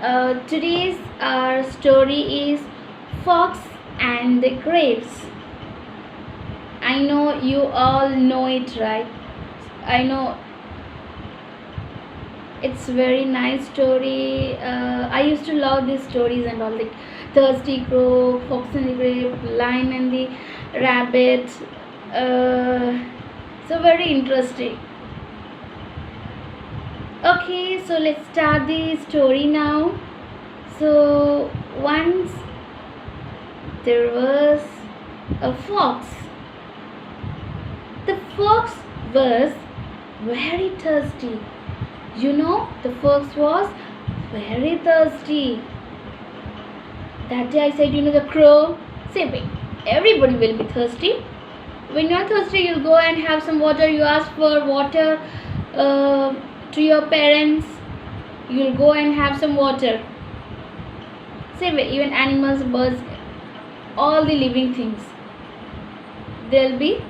Today's our story is Fox and the Grapes. I know you all know it, right? I know it's very nice story. I used to love these stories and all, like Thirsty Crow, Fox and the Grape, Lion and the Rabbit. So very interesting. Okay, so let's start the story now. So once there was a fox. The fox was very thirsty. The fox was very thirsty. That day I said, the crow, same way. Everybody will be thirsty. When you're thirsty, you'll go and have some water. You ask for water to your parents. You'll go and have some water. Same way, even animals, birds, all the living things. They'll be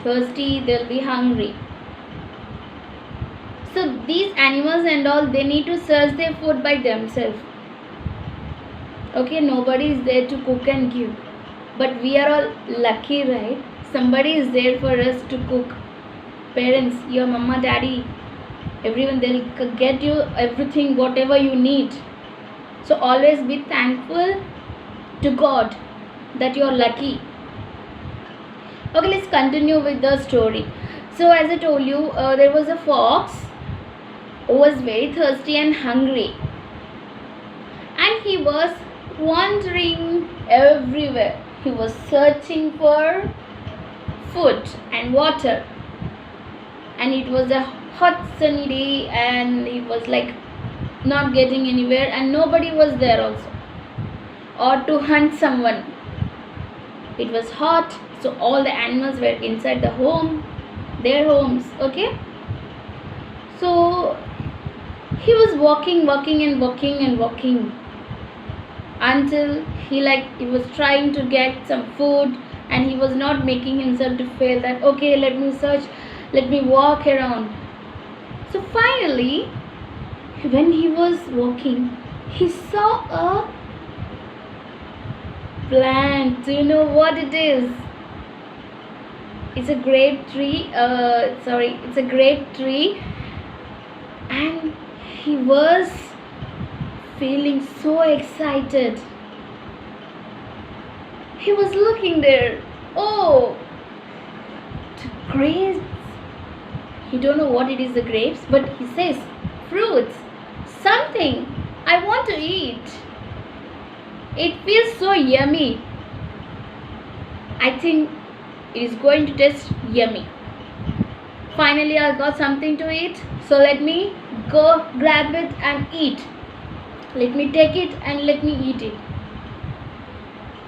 thirsty, they'll be hungry. So these animals and all, they need to search their food by themselves. Okay, nobody is there to cook and give. But we are all lucky, right? Somebody is there for us to cook. Parents, your mama, daddy, everyone, they'll get you everything, whatever you need. So always be thankful to God that you're lucky. Okay, let's continue with the story. So as I told you, there was a fox who was very thirsty and hungry. And he was wandering everywhere. He was searching for food and water. And it was a hot sunny day and he was like not getting anywhere and nobody was there also. Or to hunt someone. It was hot, so all the animals were inside the home, their homes, okay? So he was walking until he was trying to get some food and he was not making himself to feel that, okay, let me search, let me walk around. So finally, when he was walking, he saw a plant. Do you know what it is? It's a grape tree. It's a grape tree. And he was feeling so excited. He was looking there. Oh, the grapes. He don't know what it is, the grapes, but he says, fruits, something I want to eat. It feels so yummy. I think it is going to taste yummy. Finally, I got something to eat. So let me go grab it and eat. Let me take it and let me eat it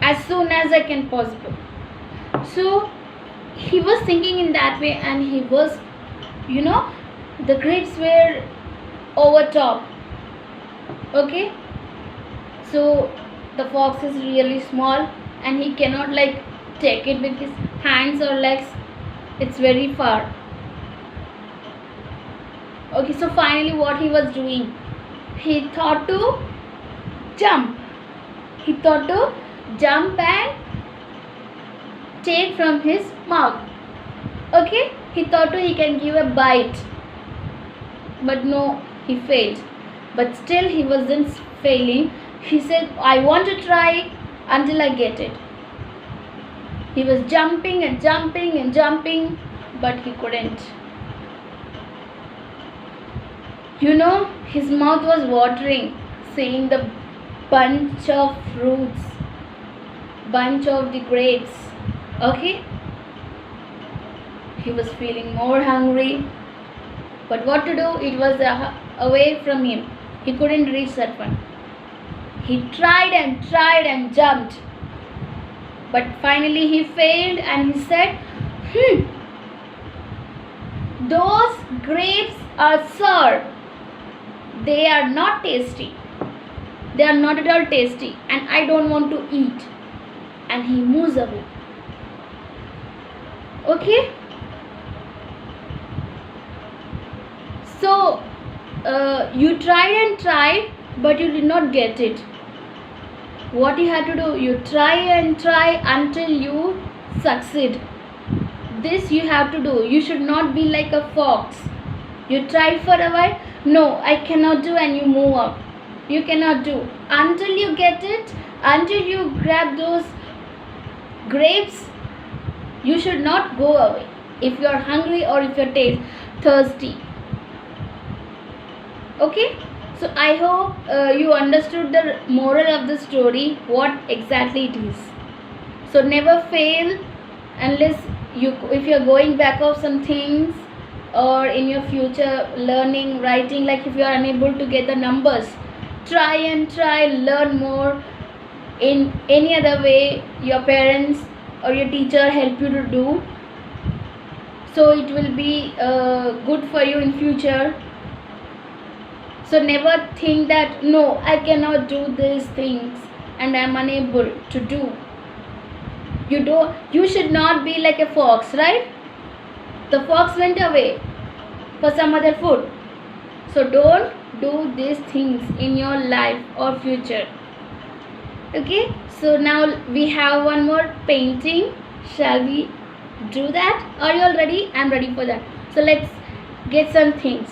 as soon as I can possible. So he was thinking in that way and he was, the grapes were over top. Okay. So the fox is really small and he cannot take it with his hands or legs. It's very far. Okay, so finally what he was doing, he thought to jump. He thought to jump and take from his mouth. Okay, he thought he can give a bite. But no, he failed. But still he wasn't failing. He said, I want to try until I get it. He was jumping and jumping and jumping, but he couldn't. His mouth was watering, seeing the bunch of fruits, bunch of the grapes. Okay? He was feeling more hungry. But what to do? It was away from him. He couldn't reach that one. He tried and jumped. But finally he failed and he said, those grapes are sour. They are not tasty. They are not at all tasty and I don't want to eat. And he moves away. Okay? So you tried and tried but you did not get it. What you have to do, you try and try until you succeed. This you have to do. You should not be like a fox. You try for a while, no, I cannot do, and you move up. You cannot do until you get it, until you grab those grapes. You should not go away if you are hungry or if you're thirsty. Okay, so I hope you understood the moral of the story, what exactly it is. So never fail unless if you're going back of some things, or in your future learning writing, like if you are unable to get the numbers, try and try, learn more. In any other way your parents or your teacher help you to do, so it will be good for you in future. So never think that no, I cannot do these things and I am unable to do. You should not be like a fox, right? The fox went away for some other food. So don't do these things in your life or future. Okay, so now we have one more painting. Shall we do that? Are you all ready? I'm ready for that. So let's get some things.